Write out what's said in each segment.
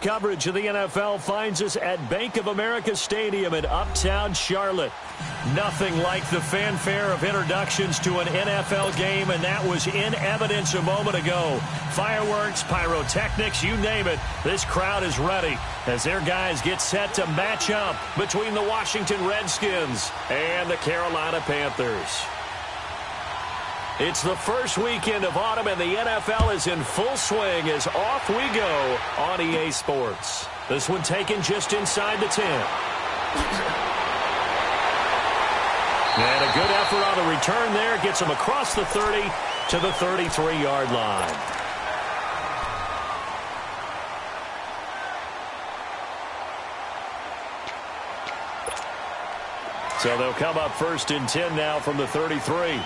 coverage of the NFL finds us at Bank of America Stadium in uptown Charlotte. Nothing like the fanfare of introductions to an NFL game, and that was in evidence a moment ago. Fireworks, pyrotechnics, you name it. This crowd is ready as their guys get set to match up between the Washington Redskins and the Carolina Panthers. It's the first weekend of autumn, and the NFL is in full swing as off we go on EA Sports. This one taken just inside the 10. And a good effort on the return there. Gets him across the 30 to the 33-yard line. So they'll come up first and 10 now from the 33.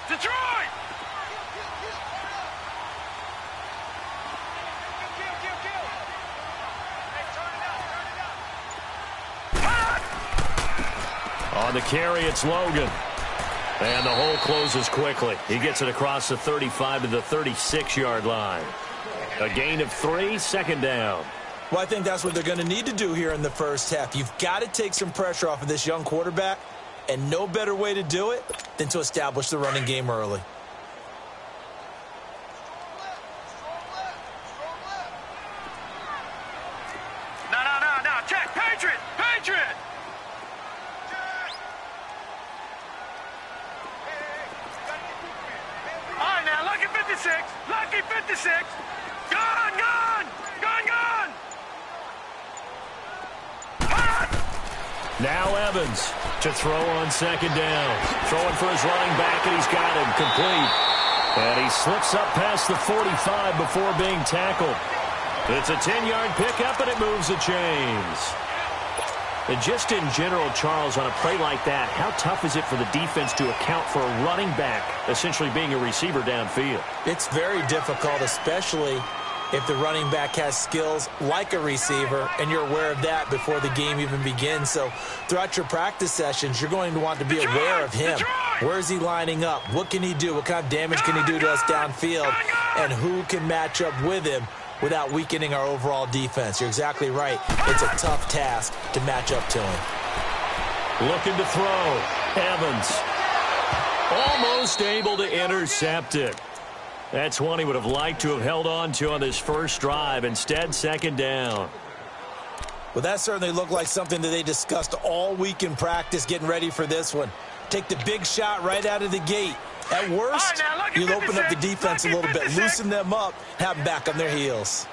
Detroit! On the carry, it's Logan. And the hole closes quickly. He gets it across the 35 to the 36-yard line. A gain of 3, second down. Well, I think that's what they're going to need to do here in the first half. You've got to take some pressure off of this young quarterback, and no better way to do it than to establish the running game early. No. Check. Patriot! All right, now, lucky 56. Gone! Now Evans to throw on second down. Throwing for his running back, and he's got him complete. And he slips up past the 45 before being tackled. It's a 10-yard pickup, and it moves the chains. And just in general, Charles, on a play like that, how tough is it for the defense to account for a running back essentially being a receiver downfield? It's very difficult, especially if the running back has skills like a receiver, and you're aware of that before the game even begins. So throughout your practice sessions, you're going to want to be aware of him. Where is he lining up? What can he do? What kind of damage can he do to us downfield? And who can match up with him without weakening our overall defense? You're exactly right. It's a tough task to match up to him. Looking to throw. Evans. Almost able to intercept it. That's one he would have liked to have held on to on this first drive. Instead, second down. Well, that certainly looked like something that they discussed all week in practice getting ready for this one. Take the big shot right out of the gate. At worst, you'll open up the defense a little bit, loosen them up, have them back on their heels.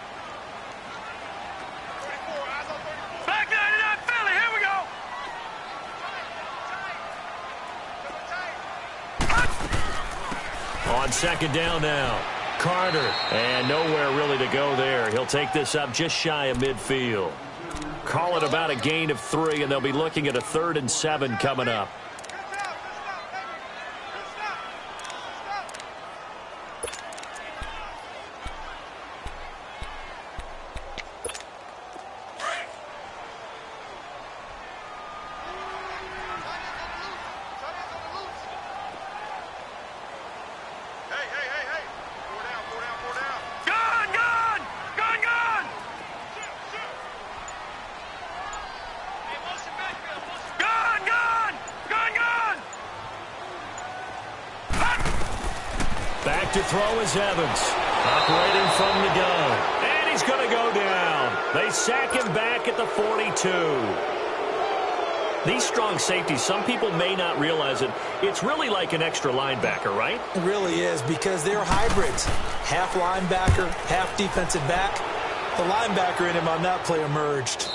Back 99, Philly, here we go. On second down now, Carter. And nowhere really to go there. He'll take this up just shy of midfield. Call it about a gain of 3, and they'll be looking at a 3rd and 7 coming up. Back to throw is Evans. Operating from the gun. And he's going to go down. They sack him back at the 42. These strong safeties, some people may not realize it. It's really like an extra linebacker, right? It really is, because they're hybrids. Half linebacker, half defensive back. The linebacker in him on that play emerged.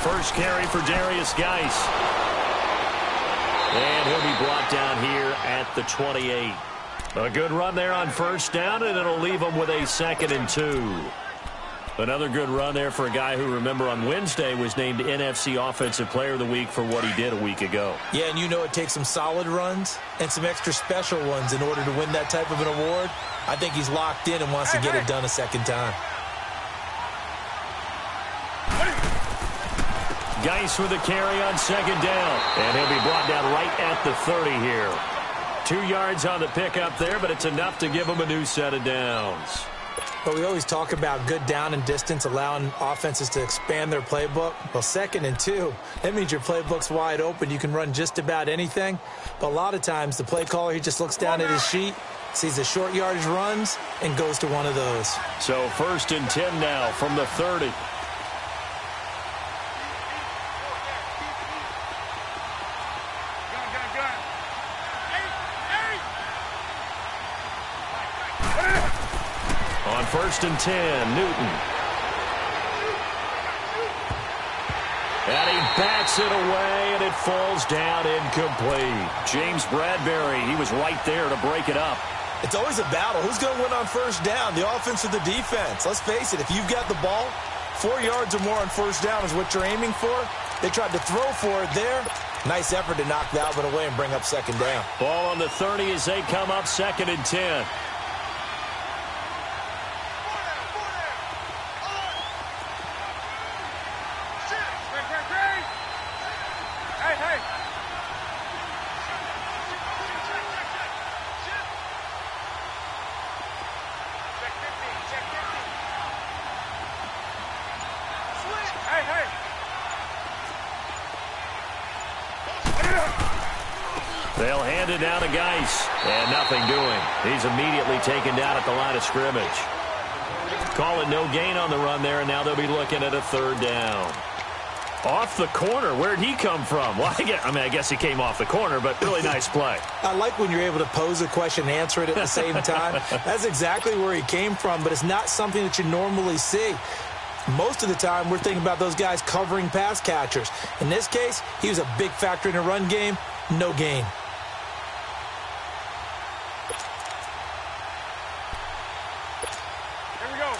first carry for Darius Geis. And he'll be brought down here at the 28. A good run there on first down, and it'll leave him with a 2nd and 2. Another good run there for a guy who, remember, on Wednesday was named NFC Offensive Player of the Week for what he did a week ago. Yeah, and you know it takes some solid runs and some extra special ones in order to win that type of an award. I think he's locked in and wants to get it done a second time. Geis with a carry on 2nd down, and he'll be brought down right at the 30 here. 2 yards on the pickup there, but it's enough to give him a new set of downs. But we always talk about good down and distance, allowing offenses to expand their playbook. Well, 2nd and 2, that means your playbook's wide open. You can run just about anything. But a lot of times, the play caller, he just looks down at his sheet, sees the short yardage runs, and goes to one of those. So 1st and 10 now from the 30. On 1st and 10, Newton. And he bats it away, and it falls down incomplete. James Bradbury, he was right there to break it up. It's always a battle. Who's going to win on first down, the offense or the defense? Let's face it, if you've got the ball, 4 yards or more on first down is what you're aiming for. They tried to throw for it there. Nice effort to knock that one away and bring up 2nd down. Ball on the 30 as they come up 2nd and 10. They'll hand it down to Geis, and nothing doing. He's immediately taken down at the line of scrimmage. Call it no gain on the run there, and now they'll be looking at a 3rd down. Off the corner. Where'd he come from? Well, I guess he came off the corner, but really nice play. I like when you're able to pose a question and answer it at the same time. That's exactly where he came from, but it's not something that you normally see. Most of the time, we're thinking about those guys covering pass catchers. In this case, he was a big factor in the run game. No gain.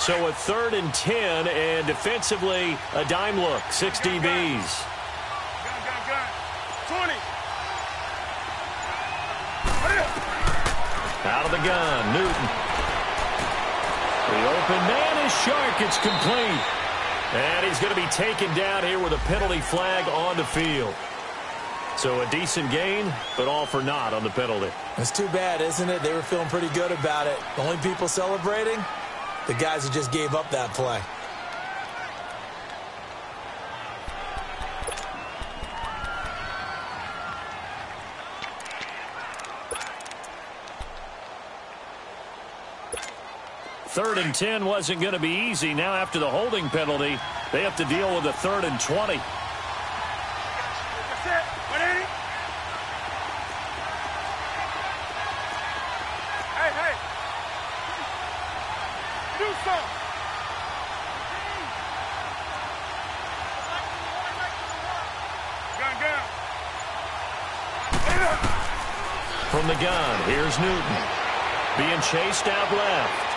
So a 3rd and 10, and defensively, a dime look. 6 DBs. Gun. 20. Out of the gun, Newton. The open man is Shark. It's complete. And he's going to be taken down here with a penalty flag on the field. So a decent gain, but all for naught on the penalty. It's too bad, isn't it? They were feeling pretty good about it. The only people celebrating, the guys who just gave up that play. Third and 10 wasn't going to be easy. Now after the holding penalty, they have to deal with a 3rd and 20. That's it. 180. Hey. Do something. Gun. From the gun, here's Newton. Being chased out left.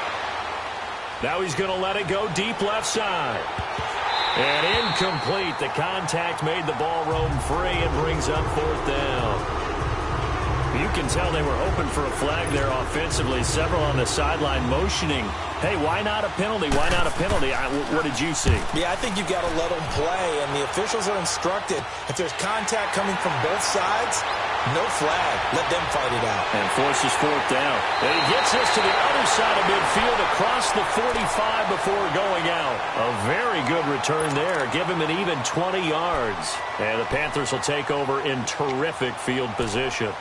Now he's going to let it go deep left side. And incomplete. The contact made the ball roam free and brings up 4th down. You can tell they were hoping for a flag there offensively. Several on the sideline motioning. Hey, why not a penalty? Why not a penalty? What did you see? Yeah, I think you've got to let them play, and the officials are instructed. If there's contact coming from both sides, no flag. Let them fight it out. And forces 4th down. And he gets this to the other side of midfield across the 45 before going out. A very good return there. Give him an even 20 yards. And the Panthers will take over in terrific field position.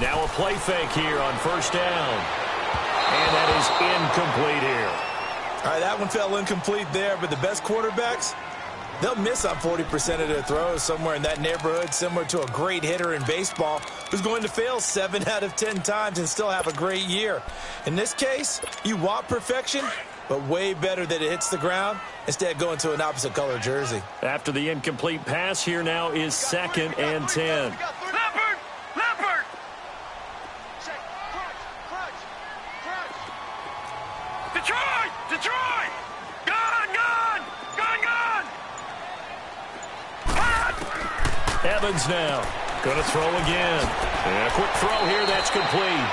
Now a play fake here on first down. And that is incomplete here. All right, that one fell incomplete there, but the best quarterbacks, they'll miss on 40% of their throws, somewhere in that neighborhood, similar to a great hitter in baseball who's going to fail 7 out of 10 times and still have a great year. In this case, you want perfection, but way better that it hits the ground instead of going to an opposite color jersey. After the incomplete pass, here now is 2nd and 10. Leopard! Leopard! Detroit! Detroit! Gone! Gone! Gone! Gone! Evans now going to throw again. And a quick throw here. That's complete.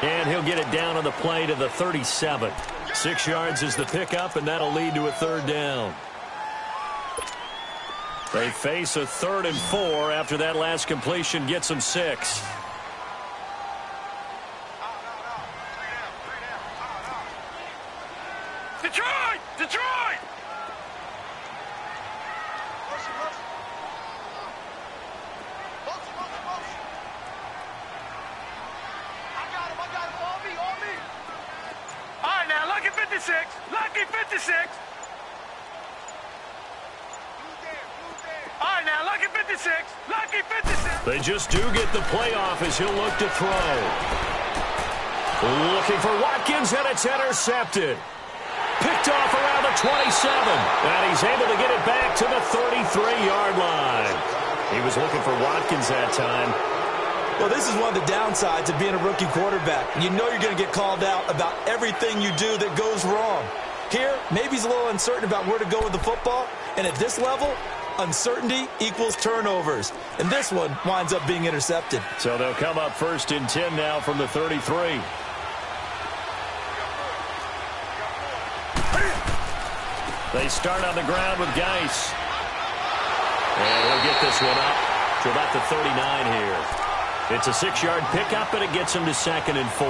And he'll get it down on the play to the 37. 6 yards is the pickup, and that'll lead to a 3rd down. They face a 3rd and 4 after that last completion gets them 6. Detroit! Detroit! All right, now, lucky 56. Lucky 56. All right, now, lucky 56. Lucky 56. They just do get the playoff as he'll look to throw. Looking for Watkins, and it's intercepted. Picked off around the 27. And he's able to get it back to the 33-yard line. He was looking for Watkins that time. Well, this is one of the downsides of being a rookie quarterback. You know you're going to get called out about everything you do that goes wrong. Here, maybe he's a little uncertain about where to go with the football. And at this level, uncertainty equals turnovers. And this one winds up being intercepted. So they'll come up 1st and 10 now from the 33. They start on the ground with Geis. And he'll get this one up to about the 39 here. It's a 6-yard pickup, and it gets him to 2nd and 4.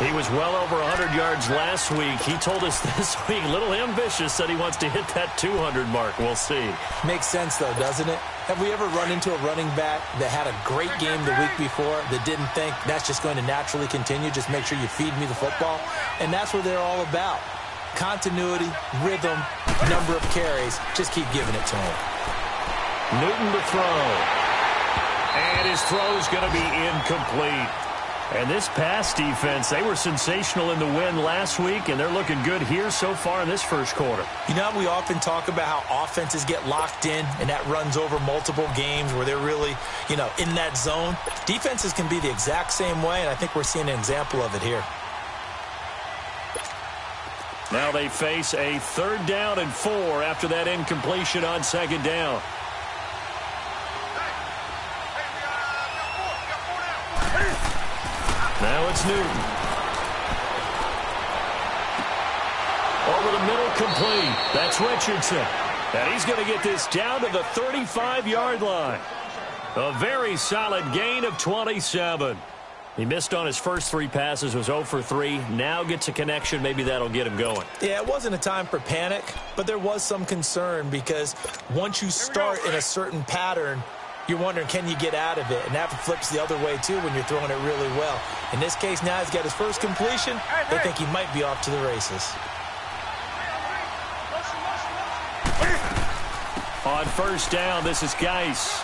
He was well over 100 yards last week. He told us this week, a little ambitious, said he wants to hit that 200 mark. We'll see. Makes sense, though, doesn't it? Have we ever run into a running back that had a great game the week before that didn't think that's just going to naturally continue? Just make sure you feed me the football. And that's what they're all about. Continuity, rhythm, number of carries. Just keep giving it to him. Newton to throw. And his throw's going to be incomplete. And this pass defense, they were sensational in the win last week, and they're looking good here so far in this first quarter. You know, we often talk about how offenses get locked in, and that runs over multiple games where they're really, in that zone. Defenses can be the exact same way, and I think we're seeing an example of it here. Now they face a 3rd down and 4 after that incompletion on 2nd down. Now it's Newton. Over the middle, complete. That's Richardson. And he's going to get this down to the 35-yard line. A very solid gain of 27. He missed on his first 3 passes, was 0 for 3. Now gets a connection. Maybe that'll get him going. Yeah, it wasn't a time for panic, but there was some concern because once you start in a certain pattern, you're wondering, can you get out of it? And that flips the other way, too, when you're throwing it really well. In this case, now he's got his first completion. They think he might be off to the races. On first down, this is Geis.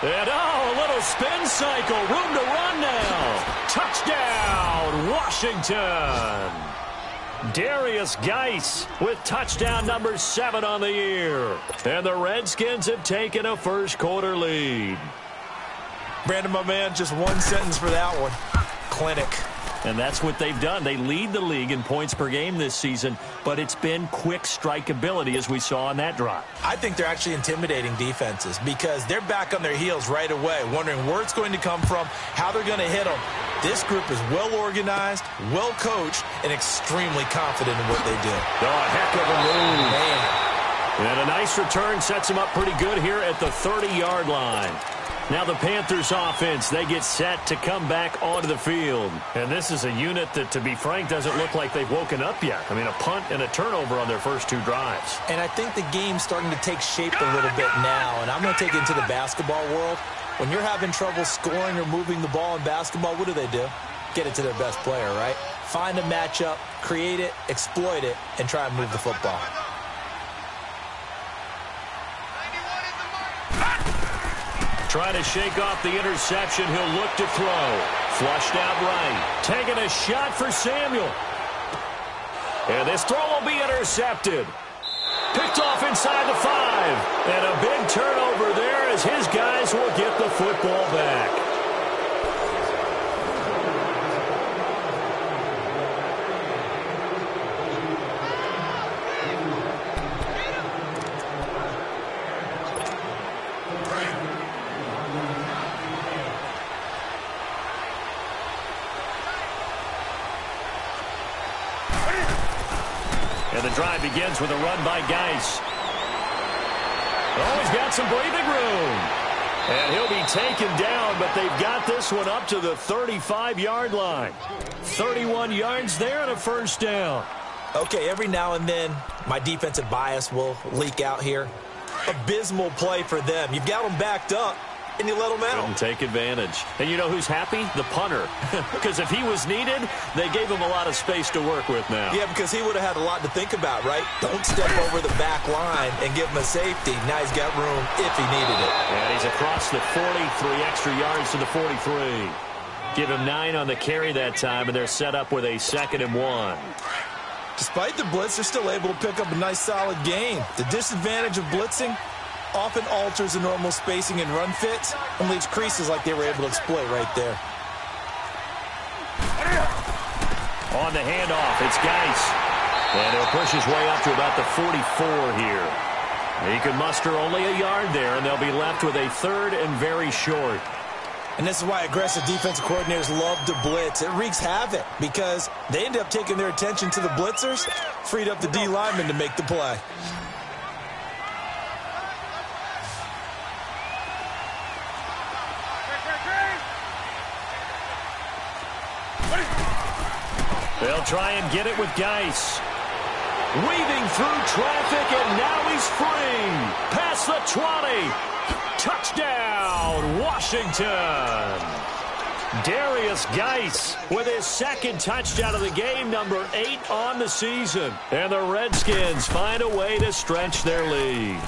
And, a little spin cycle. Room to run now. Touchdown, Washington. Darius Geis with touchdown number 7 on the year. And the Redskins have taken a first quarter lead. Brandon, my man, just one sentence for that one. Clinic. And that's what they've done. They lead the league in points per game this season, but it's been quick strikeability as we saw on that drive. I think they're actually intimidating defenses because they're back on their heels right away, wondering where it's going to come from, how they're going to hit them. This group is well organized, well coached, and extremely confident in what they do. Oh, a heck of a move. Man. And a nice return sets them up pretty good here at the 30-yard line. Now the Panthers offense, they get set to come back onto the field. And this is a unit that, to be frank, doesn't look like they've woken up yet. I mean, a punt and a turnover on their first 2 drives. And I think the game's starting to take shape a little bit now. And I'm going to take it into the basketball world. When you're having trouble scoring or moving the ball in basketball, what do? Get it to their best player, right? Find a matchup, create it, exploit it, and try and move the football. Trying to shake off the interception. He'll look to throw. Flushed out right. Taking a shot for Samuel. And this throw will be intercepted. Picked off inside the 5. And a big turnover there as his guys will get the football back. And the drive begins with a run by Geis. Oh, he's got some breathing room. And he'll be taken down, but they've got this one up to the 35-yard line. 31 yards there and a first down. Okay, every now and then, my defensive bias will leak out here. Abysmal play for them. You've got them backed up, and you let them out. Couldn't take advantage. And you know who's happy? The punter. Because if he was needed, they gave him a lot of space to work with now. Yeah, because he would have had a lot to think about, right? Don't step over the back line and give him a safety. Now he's got room if he needed it. And he's across the 40, 3 extra yards to the 43. Give him 9 on the carry that time, and they're set up with a 2nd and 1. Despite the blitz, they're still able to pick up a nice, solid gain. The disadvantage of blitzing often alters the normal spacing and run fits and leaves creases like they were able to exploit right there. On the handoff, it's Geis. And he'll push his way up to about the 44 here. He can muster only a yard there, and they'll be left with a 3rd and very short. And this is why aggressive defensive coordinators love to blitz. It wreaks havoc because they end up taking their attention to the blitzers, freed up the D lineman to make the play. They'll try and get it with Geis. Weaving through traffic, and now he's free. Past the 20. Touchdown, Washington. Darius Geis with his 2nd touchdown of the game, number 8 on the season. And the Redskins find a way to stretch their lead.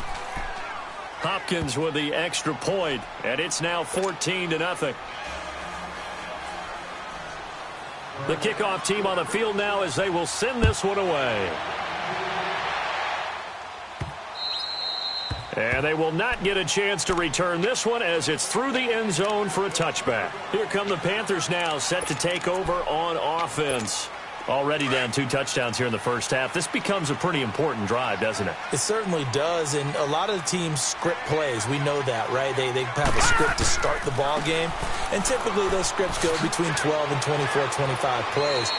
Hopkins with the extra point, and it's now 14-0. The kickoff team on the field now as they will send this one away. And they will not get a chance to return this one as it's through the end zone for a touchback. Here come the Panthers now, set to take over on offense. Already down 2 touchdowns here in the first half. This becomes a pretty important drive, doesn't it? It certainly does, and a lot of the teams script plays. We know that, right? They have a script to start the ball game, and typically those scripts go between 12 and 24, 25 plays.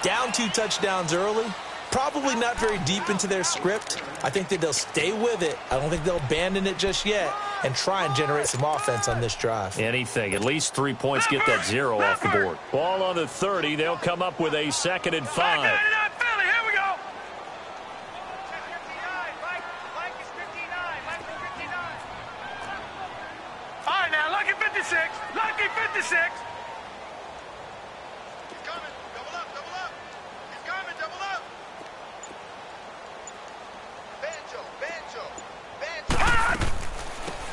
Down 2 touchdowns early, probably not very deep into their script. I think that they'll stay with it. I don't think they'll abandon it just yet and try and generate some offense on this drive. Anything. At least 3 points, get that 0 off the board. Ball on the 30. They'll come up with a 2nd and 5. Here we go. All right, now, lucky 56. Lucky 56. He's coming. Double up, double up. He's coming, double up. Banjo.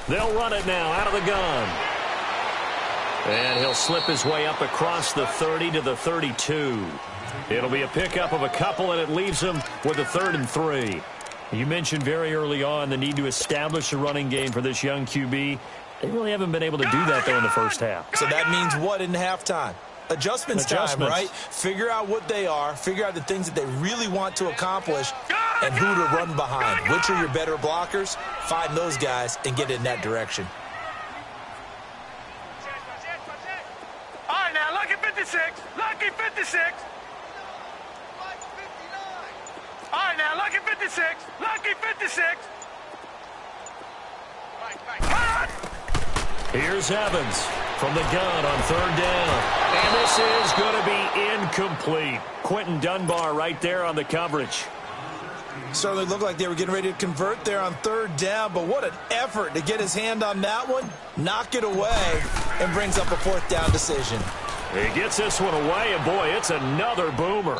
They'll run it now out of the gun. And he'll slip his way up across the 30 to the 32. It'll be a pickup of a couple, and it leaves them with a 3rd and 3. You mentioned very early on the need to establish a running game for this young QB. They really haven't been able to do that, though, in the first half. So that means what in halftime? Adjustments time, right? Figure out what they are, figure out the things that they really want to accomplish, and who to run behind. Which are your better blockers? Find those guys and get in that direction. All right, now, lucky 56. Lucky 56. All right, now, lucky 56. Lucky 56. Here's Evans from the gun on third down. And this is going to be incomplete. Quentin Dunbar right there on the coverage. Certainly looked like they were getting ready to convert there on third down, but what an effort to get his hand on that one, knock it away, and brings up a fourth down decision. He gets this one away, and boy, it's another boomer.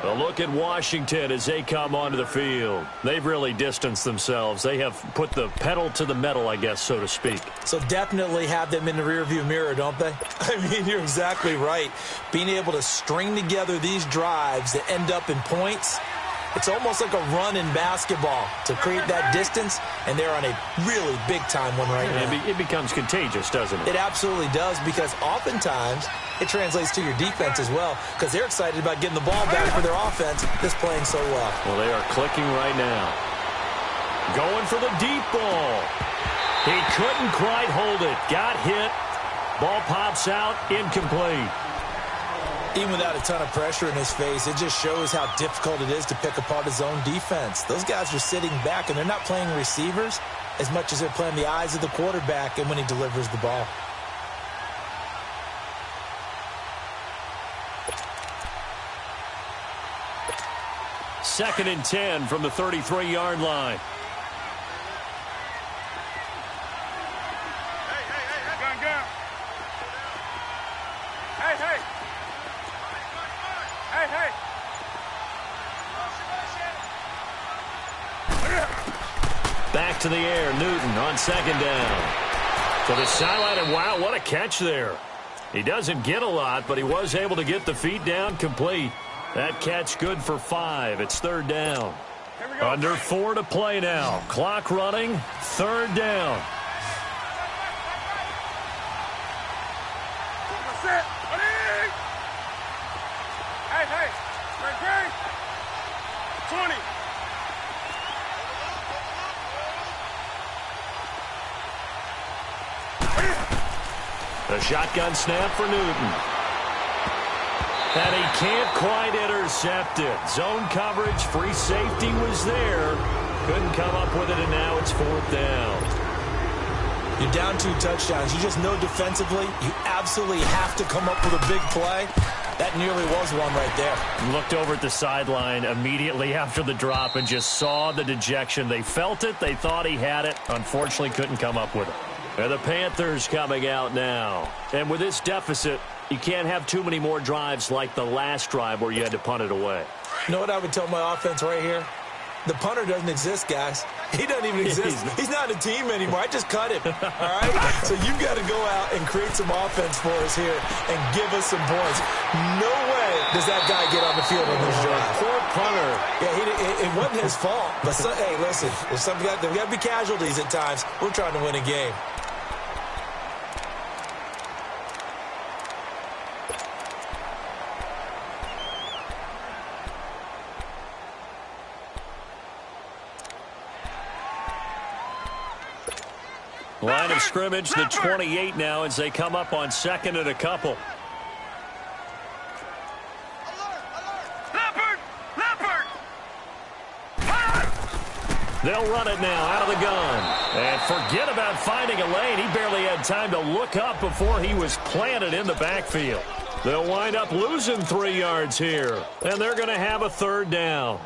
A look at Washington as they come onto the field. They've really distanced themselves. They have put the pedal to the metal, I guess, so to speak. So definitely have them in the rearview mirror, don't they? I mean, you're exactly right. Being able to string together these drives that end up in points, it's almost like a run in basketball to create that distance, and they're on a really big-time one right now. It becomes contagious, doesn't it? It absolutely does, because oftentimes it translates to your defense as well, because they're excited about getting the ball back for their offense that's playing so well. Well, they are clicking right now. Going for the deep ball. He couldn't quite hold it. Got hit. Ball pops out. Incomplete. Even without a ton of pressure in his face, it just shows how difficult it is to pick apart his own defense. Those guys are sitting back, and they're not playing receivers as much as they're playing the eyes of the quarterback and when he delivers the ball. Second and 10 from the 33-yard line. Back to the air, Newton on second down. To the sideline, and wow, what a catch there. He doesn't get a lot, but he was able to get the feet down complete. That catch good for 5. It's third down. Under 4 to play now. Clock running, third down. Hey, 20. The shotgun snap for Newton. And he can't quite intercept it. Zone coverage, free safety was there. Couldn't come up with it, and now it's fourth down. You're down 2 touchdowns. You just know defensively you absolutely have to come up with a big play. That nearly was one right there. Looked over at the sideline immediately after the drop and just saw the dejection. They felt it. They thought he had it. Unfortunately, couldn't come up with it. And the Panthers coming out now. And with this deficit, you can't have too many more drives like the last drive where you had to punt it away. You know what I would tell my offense right here? The punter doesn't exist, guys. He doesn't even exist. He's not a team anymore. I just cut him. All right? So you've got to go out and create some offense for us here and give us some points. No way does that guy get on the field on this drive. Poor punter. Yeah, it wasn't his fault. But, hey, listen, there's got to be casualties at times. We're trying to win a game. Line of scrimmage, the 28 now as they come up on second and a couple. They'll run it now out of the gun. And forget about finding a lane. He barely had time to look up before he was planted in the backfield. They'll wind up losing 3 yards here. And they're going to have a third down.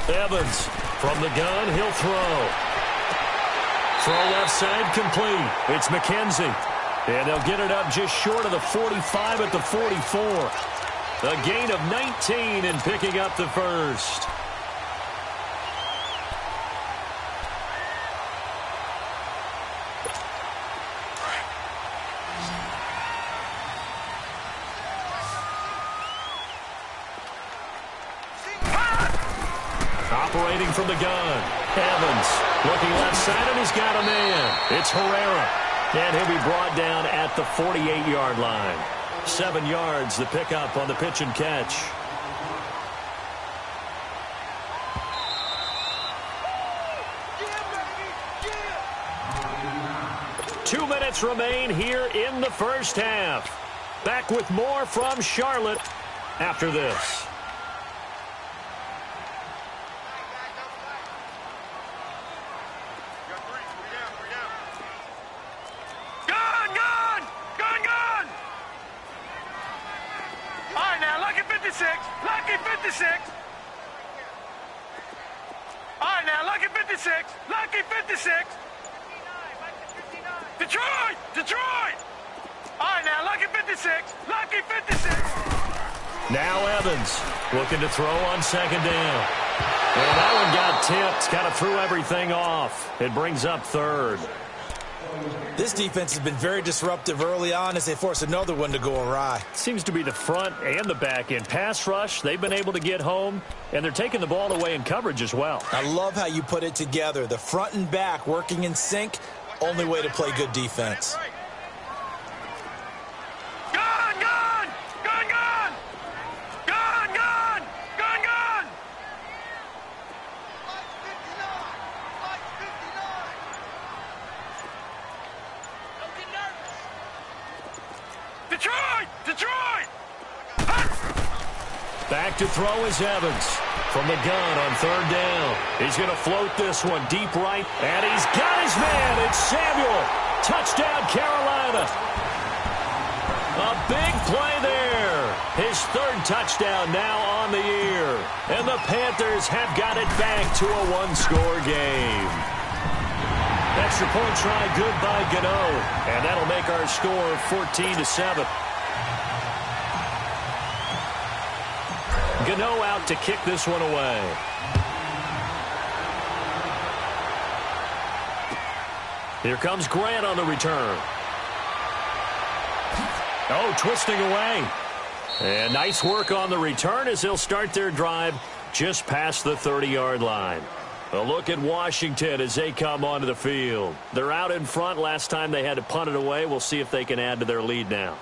Evans from the gun, he'll throw. Throw left side complete. It's McKenzie. And they'll get it up just short of the 45 at the 44. A gain of 19 and picking up the first. Operating from the gun. Evans looking left side, and he's got a man. It's Herrera. And he'll be brought down at the 48-yard line. 7 yards, the pickup on the pitch and catch. Yeah. 2 minutes remain here in the first half. Back with more from Charlotte after this. Lucky 56. All right, now, lucky 56. Lucky 56. Detroit! Detroit! All right, now, lucky 56. Lucky 56. Now Evans looking to throw on second down. And that one got tipped. Kind of threw everything off. It brings up third. This defense has been very disruptive early on as they force another one to go awry. Seems to be the front and the back end. Pass rush, they've been able to get home, and they're taking the ball away in coverage as well. I love how you put it together. The front and back working in sync, only way to play good defense. Gun, gun! Gun, gun! Gun, gun! Gun, gun! Detroit! Detroit! Back to throw is Evans from the gun on third down. He's going to float this one deep right, and he's got his man. It's Samuel. Touchdown, Carolina. A big play there. His third touchdown now on the year. And the Panthers have got it back to a one-score game. Extra point try good by Gano. And that'll make our score 14-7. Gano out to kick this one away. Here comes Grant on the return. Oh, twisting away. And nice work on the return as they'll start their drive just past the 30-yard line. A look at Washington as they come onto the field. They're out in front. Last time they had to punt it away. We'll see if they can add to their lead now.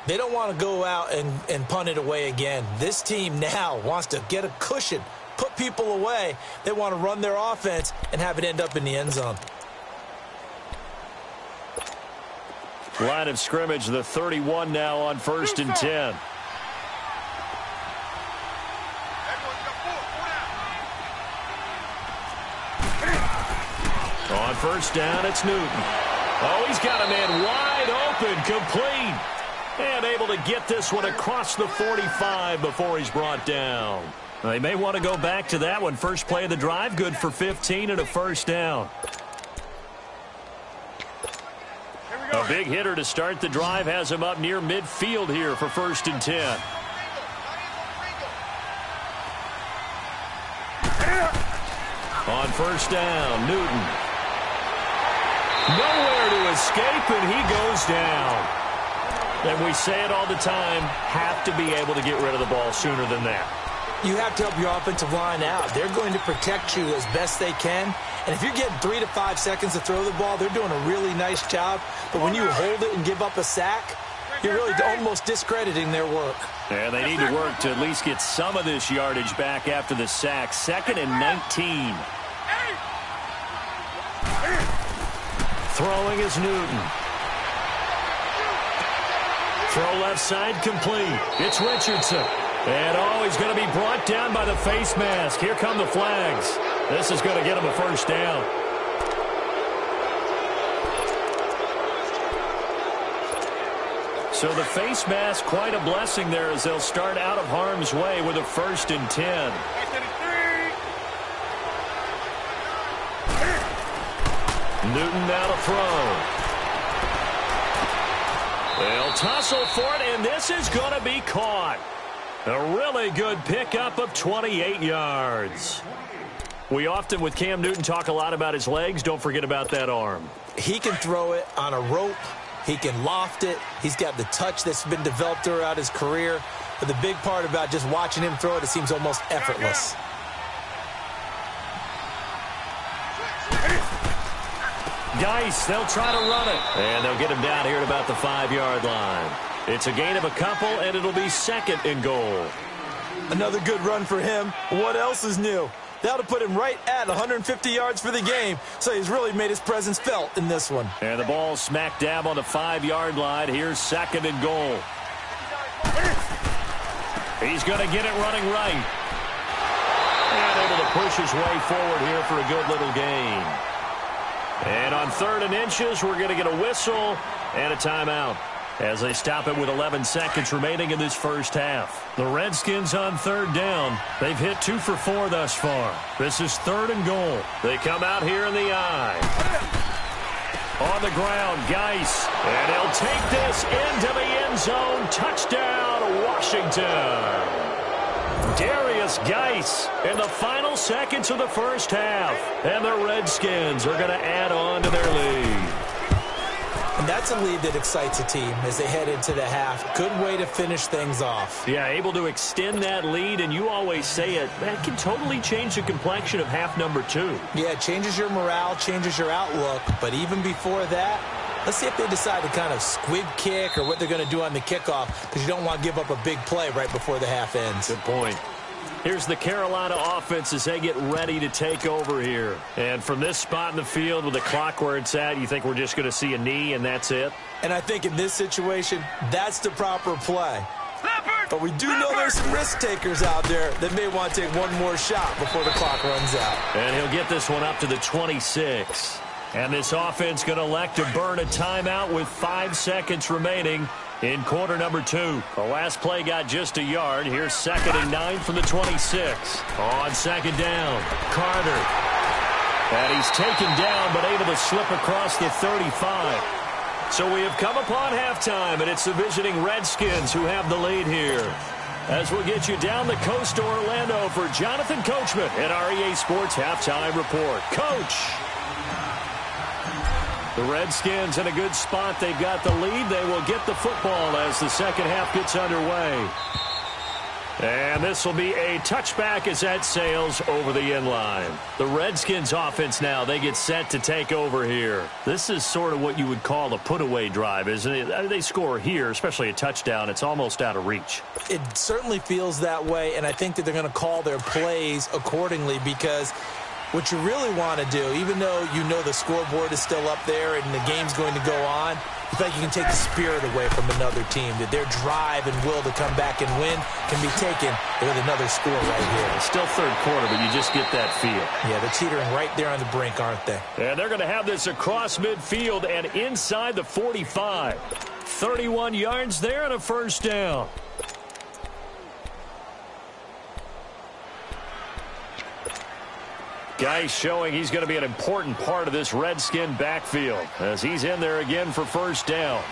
They don't want to go out and punt it away again. This team now wants to get a cushion, put people away. They want to run their offense and have it end up in the end zone. Line of scrimmage, the 31 now on 1st and 10. On first down, it's Newton. Oh, he's got a man wide open, complete. And able to get this one across the 45 before he's brought down. They may want to go back to that one. First play of the drive, good for 15 and a first down. A big hitter to start the drive has him up near midfield here for 1st and 10. On first down, Newton. Nowhere to escape, and he goes down. And we say it all the time, have to be able to get rid of the ball sooner than that. You have to help your offensive line out. They're going to protect you as best they can. And if you're getting 3 to 5 seconds to throw the ball, they're doing a really nice job. But when you hold it and give up a sack, you're really almost discrediting their work. And they need to work to at least get some of this yardage back after the sack. 2nd and 19. Throwing is Newton. Throw left side complete. It's Richardson. And oh, he's going to be brought down by the face mask. Here come the flags. This is going to get him a first down. So the face mask, quite a blessing there as they'll start out of harm's way with a 1st and 10. Newton now to throw. They'll tussle for it, and this is going to be caught. A really good pickup of 28 yards. We often, with Cam Newton, talk a lot about his legs. Don't forget about that arm. He can throw it on a rope. He can loft it. He's got the touch that's been developed throughout his career. But the big part about just watching him throw it, it seems almost effortless. Geis, they'll try to run it. And they'll get him down here at about the 5-yard line. It's a gain of a couple, and it'll be 2nd and goal. Another good run for him. What else is new? That'll put him right at 150 yards for the game, so he's really made his presence felt in this one. And the ball smack dab on the 5-yard line. Here's 2nd and goal. He's going to get it running right. And able to push his way forward here for a good little gain. And on 3rd and inches, we're going to get a whistle and a timeout as they stop it with 11 seconds remaining in this first half. The Redskins on 3rd down. They've hit 2 for 4 thus far. This is 3rd and goal. They come out here in the eye. On the ground, Geis. And he'll take this into the end zone. Touchdown, Washington. Darius Geis in the final seconds of the first half. And the Redskins are going to add on to their lead. And that's a lead that excites a team as they head into the half. Good way to finish things off. Yeah, able to extend that lead, and you always say it, that can totally change the complexion of half number 2. Yeah, it changes your morale, changes your outlook. But even before that, let's see if they decide to kind of squib kick or what they're going to do on the kickoff, because you don't want to give up a big play right before the half ends. Good point. Here's the Carolina offense as they get ready to take over here. And from this spot in the field with the clock where it's at, you think we're just going to see a knee and that's it? And I think in this situation, that's the proper play. But we do know there's some risk takers out there that may want to take one more shot before the clock runs out. And he'll get this one up to the 26. And this offense going to elect to burn a timeout with 5 seconds remaining in quarter number 2. The last play got just a yard. Here's 2nd and 9 from the 26. On 2nd down, Carter. And he's taken down but able to slip across the 35. So we have come upon halftime, and it's the visiting Redskins who have the lead here. As we'll get you down the coast to Orlando for Jonathan Coachman at our EA Sports Halftime Report. Coach! The Redskins in a good spot. They've got the lead. They will get the football as the second half gets underway. And this will be a touchback as that sails over the end line. The Redskins offense now, they get set to take over here. This is sort of what you would call a put-away drive, isn't it? They score here, especially a touchdown. It's almost out of reach. It certainly feels that way, and I think that they're going to call their plays accordingly, because what you really want to do, even though you know the scoreboard is still up there and the game's going to go on, you think you can take the spirit away from another team, that their drive and will to come back and win can be taken with another score right here. It's still third quarter, but you just get that feel. Yeah, they're teetering right there on the brink, aren't they? And they're going to have this across midfield and inside the 45. 31 yards there and a first down. Geis showing he's going to be an important part of this Redskin backfield as he's in there again for first down.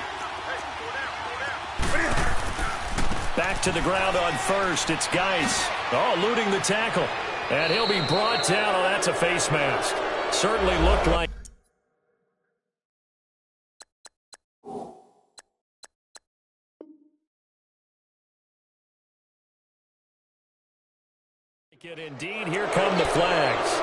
Back to the ground on first. It's Geis. Oh, eluding the tackle. And he'll be brought down. Oh, that's a face mask. Certainly looked like. Indeed, here come the flags.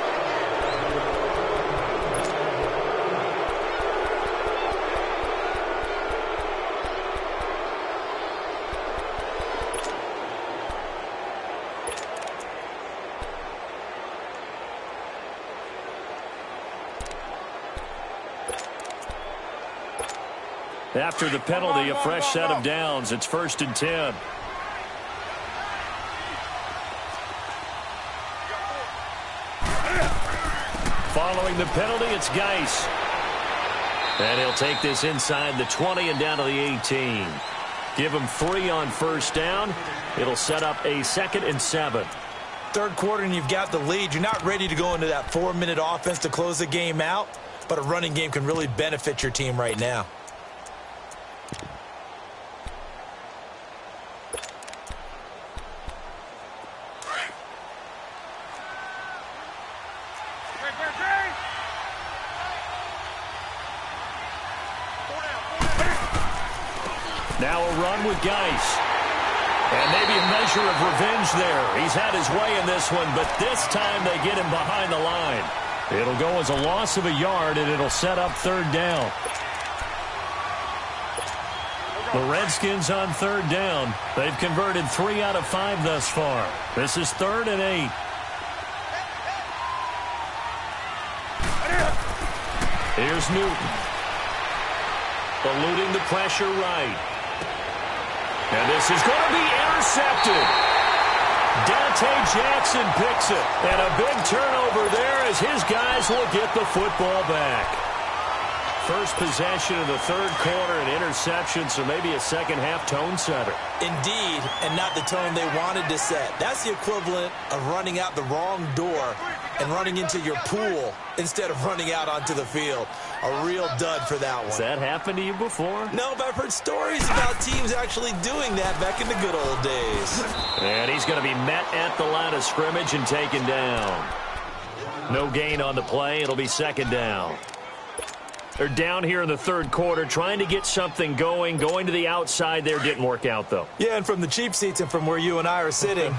After the penalty, a fresh set of downs. It's 1st and 10. Following the penalty, it's Geis. And he'll take this inside the 20 and down to the 18. Give him 3 on first down. It'll set up a 2nd and 7. Third quarter and you've got the lead. You're not ready to go into that 4-minute offense to close the game out, but a running game can really benefit your team right now. Now a run with Geis. And maybe a measure of revenge there. He's had his way in this one, but this time they get him behind the line. It'll go as a loss of a yard, and it'll set up third down. The Redskins on third down. They've converted 3 out of 5 thus far. This is 3rd and 8. Here's Newton. Eluding the pressure right. And this is going to be intercepted. Dante Jackson picks it. And a big turnover there as his guys will get the football back. First possession of the third quarter, an interception, so maybe a second-half tone setter. Indeed, and not the tone they wanted to set. That's the equivalent of running out the wrong door and running into your pool instead of running out onto the field. A real dud for that one. Has that happened to you before? No, but I've heard stories about teams actually doing that back in the good old days. And he's going to be met at the line of scrimmage and taken down. No gain on the play. It'll be second down. They're down here in the third quarter trying to get something going. Going to the outside there didn't work out, though. Yeah, and from the cheap seats and from where you and I are sitting,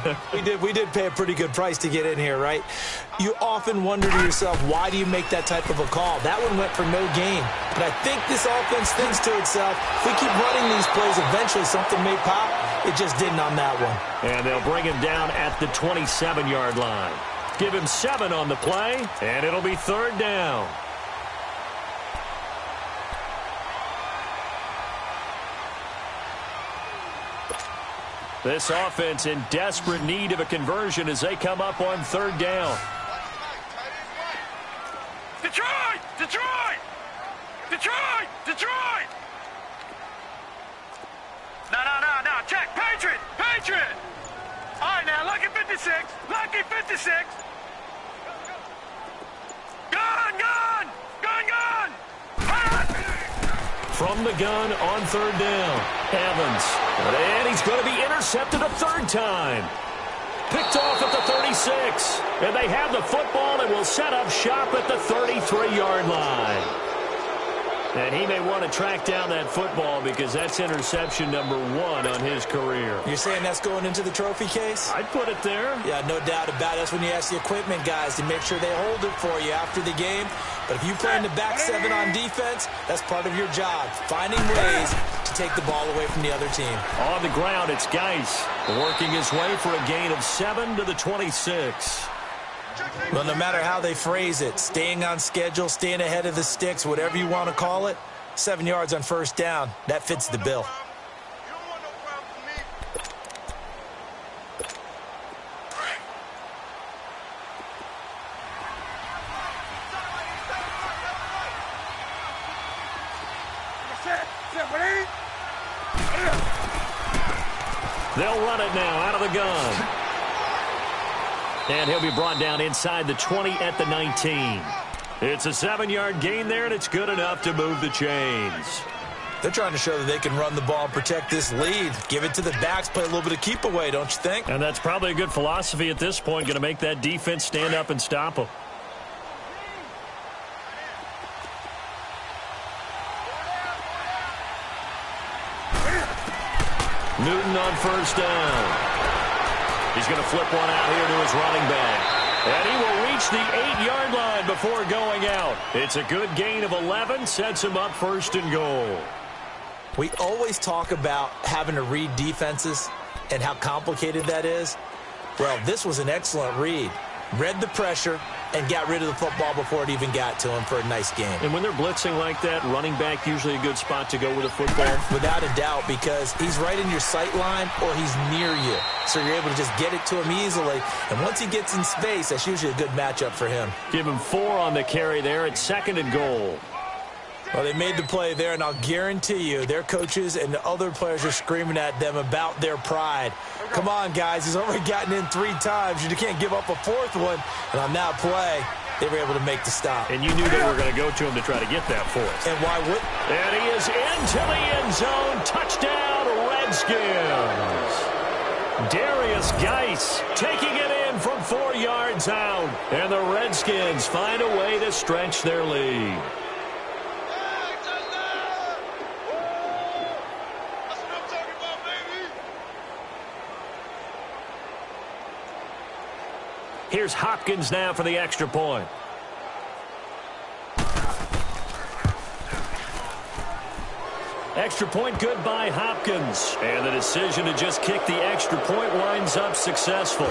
we did pay a pretty good price to get in here, right? You often wonder to yourself, why do you make that type of a call? That one went for no gain. But I think this offense thinks to itself, if we keep running these plays, eventually something may pop. It just didn't on that one. And they'll bring him down at the 27-yard line. Give him 7 on the play, and it'll be third down. This offense in desperate need of a conversion as they come up on third down. Detroit! Detroit! Detroit! Detroit! No. Check. Patriot! Patriot! All right, now, lucky 56. Lucky 56. Gun! From the gun on third down. Evans. And he's going to be intercepted a third time. Picked off at the 36. And they have the football and will set up shop at the 33-yard line. And he may want to track down that football because that's interception number 1 on his career. You're saying that's going into the trophy case? I'd put it there. Yeah, no doubt about it. That's when you ask the equipment guys to make sure they hold it for you after the game. But if you play in the back 7 on defense, that's part of your job, finding ways to take the ball away from the other team. On the ground, it's Geis working his way for a gain of 7 to the 26. Well, no matter how they phrase it, staying on schedule, staying ahead of the sticks, whatever you want to call it, 7 yards on first down, that fits the bill. They'll run it now out of the gun. And he'll be brought down inside the 20 at the 19. It's a 7-yard gain there, and it's good enough to move the chains. They're trying to show that they can run the ball and protect this lead. Give it to the backs, play a little bit of keep away, don't you think? And that's probably a good philosophy at this point, going to make that defense stand up and stop them. Newton on first down. He's going to flip one out here to his running back. And he will reach the 8-yard line before going out. It's a good gain of 11, sets him up first and goal. We always talk about having to read defenses and how complicated that is. Well, this was an excellent read. Read the pressure and got rid of the football before it even got to him for a nice game. And when they're blitzing like that, running back usually a good spot to go with a football? Without a doubt, because he's right in your sight line or he's near you. So you're able to just get it to him easily. And once he gets in space, that's usually a good matchup for him. Give him 4 on the carry there at second and goal. Well, they made the play there, and I'll guarantee you their coaches and the other players are screaming at them about their pride. Come on, guys. He's already gotten in 3 times. You can't give up a 4th one. And on that play, they were able to make the stop. And you knew they were going to go to him to try to get that 4th. And why would? And he is into the end zone. Touchdown, Redskins. Darius Geis taking it in from 4 yards out. And the Redskins find a way to stretch their lead. Here's Hopkins now for the extra point. Extra point good by Hopkins. And the decision to just kick the extra point winds up successful.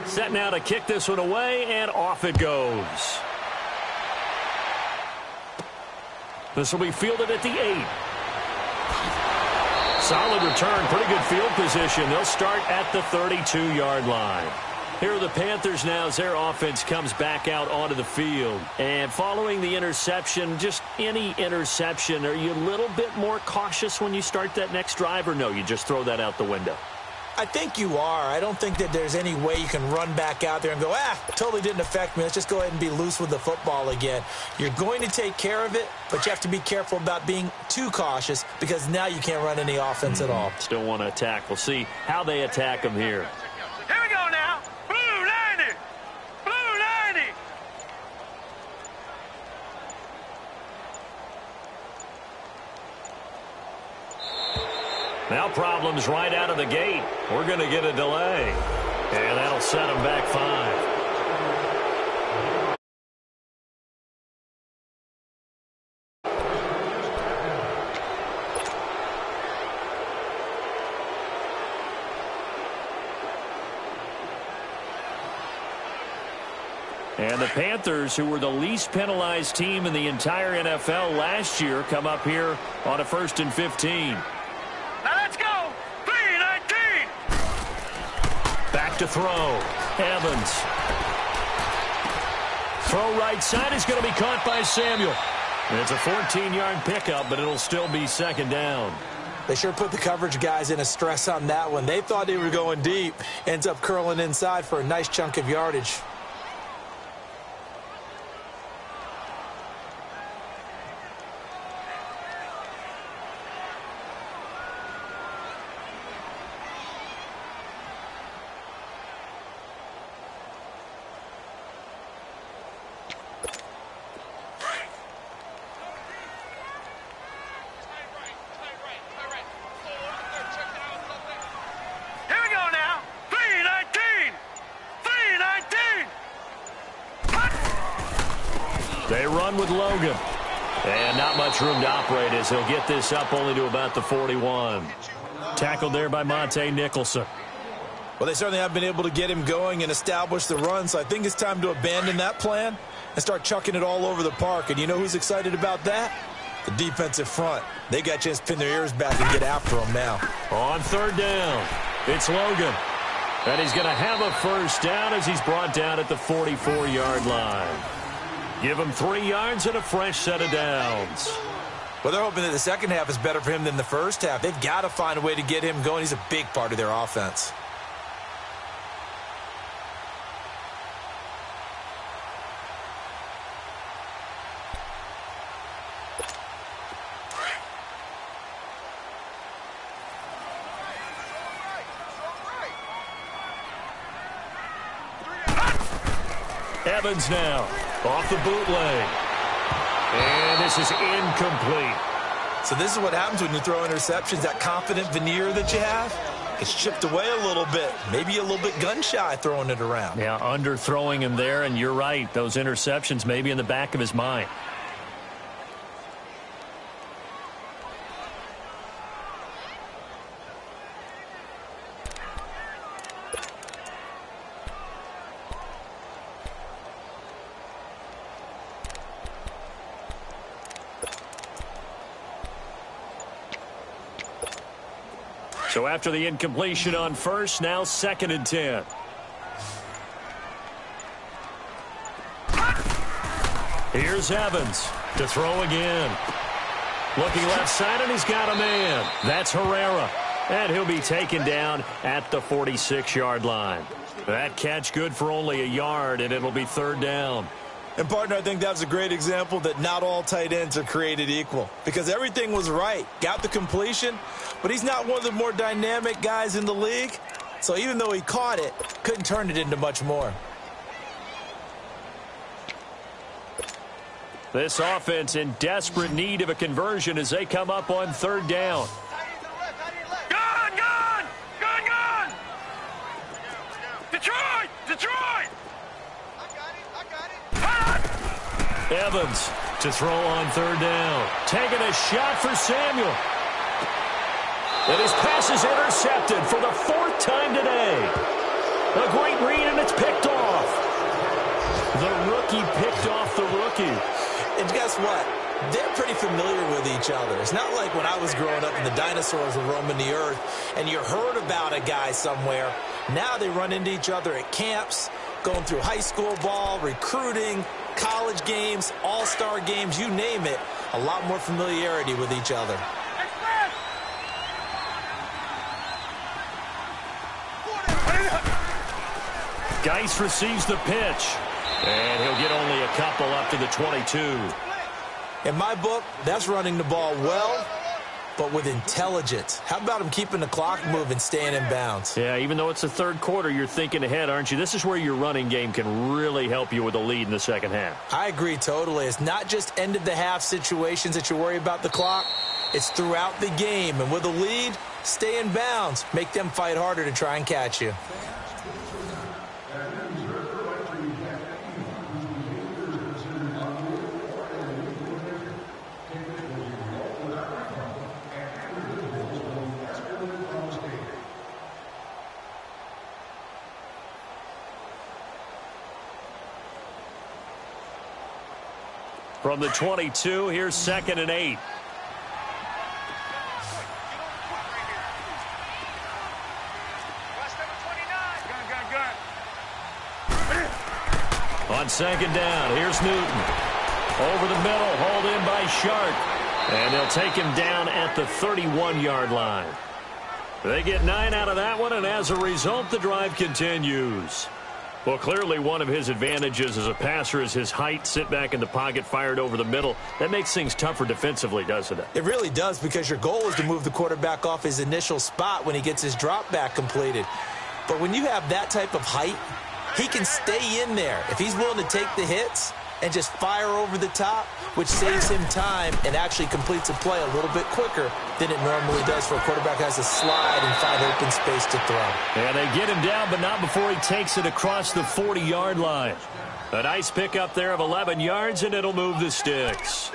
Set now to kick this one away, and off it goes. This will be fielded at the 8. Solid return, pretty good field position. They'll start at the 32-yard line. Here are the Panthers now as their offense comes back out onto the field. And following the interception, just any interception, are you a little bit more cautious when you start that next drive, or no, you just throw that out the window? I think you are. I don't think that there's any way you can run back out there and go, totally didn't affect me. Let's just go ahead and be loose with the football again. You're going to take care of it, but you have to be careful about being too cautious because now you can't run any offense at all. Still want to attack. We'll see how they attack them here. Here we go now. Blue 90. Blue 90. Now problems right out of the gate. We're going to get a delay. And that'll set them back 5. And the Panthers, who were the least penalized team in the entire NFL last year, come up here on a 1st and 15. Now let's go. 3-19. Back to throw. Evans. Throw right side is going to be caught by Samuel. It's a 14-yard pickup, but it'll still be 2nd down. They sure put the coverage guys in a stress on that one. They thought they were going deep. Ends up curling inside for a nice chunk of yardage. They run with Logan. And not much room to operate as he'll get this up only to about the 41. Tackled there by Monte Nicholson. Well, they certainly have been able to get him going and establish the run, so I think it's time to abandon that plan and start chucking it all over the park. And you know who's excited about that? The defensive front. They got a chance to pin their ears back and get after him now. On 3rd down, it's Logan. And he's going to have a 1st down as he's brought down at the 44-yard line. Give him 3 yards and a fresh set of downs. Well, they're hoping that the second half is better for him than the first half. They've got to find a way to get him going. He's a big part of their offense. Evans now off the bootleg. And this is incomplete. So this is what happens when you throw interceptions. That confident veneer that you have gets chipped away a little bit. Maybe a little bit gun-shy throwing it around. Yeah, underthrowing him there, and you're right. Those interceptions may be in the back of his mind. So after the incompletion on 1st, now 2nd and 10. Here's Evans to throw again. Looking left side, and he's got a man. That's Herrera. And he'll be taken down at the 46-yard line. That catch good for only a yard, and it'll be 3rd down. And, partner, I think that's a great example that not all tight ends are created equal. Because everything was right. Got the completion, but he's not one of the more dynamic guys in the league. So even though he caught it, couldn't turn it into much more. This offense in desperate need of a conversion as they come up on third down. Gone! Detroit! Evans to throw on third down. Taking a shot for Samuel. And his pass is intercepted for the fourth time today. A great read, and it's picked off. The rookie picked off the rookie. And guess what? They're pretty familiar with each other. It's not like when I was growing up and the dinosaurs were roaming the earth and you heard about a guy somewhere. Now they run into each other at camps, going through high school ball, recruiting, college games, all-star games, you name it. A lot more familiarity with each other. Geis receives the pitch. And he'll get only a couple up to the 22. In my book, that's running the ball well, but with intelligence. How about him keeping the clock moving, staying in bounds? Yeah, even though it's the third quarter, you're thinking ahead, aren't you? This is where your running game can really help you with a lead in the second half. I agree totally. It's not just end-of-the-half situations that you worry about the clock. It's throughout the game. And with a lead, stay in bounds. Make them fight harder to try and catch you. From the 22, here's 2nd and 8. On 2nd down, here's Newton. Over the middle, hauled in by Sharp. And they'll take him down at the 31-yard line. They get 9 out of that one, and as a result, the drive continues. Well, clearly one of his advantages as a passer is his height, sit back in the pocket, fired over the middle. That makes things tougher defensively, doesn't it? It really does, because your goal is to move the quarterback off his initial spot when he gets his drop back completed. But when you have that type of height, he can stay in there. If he's willing to take the hits and just fire over the top, which saves him time and actually completes a play a little bit quicker than it normally does for a quarterback who has to slide and find open space to throw. And they get him down, but not before he takes it across the 40-yard line. A nice pickup there of 11 yards, and it'll move the sticks.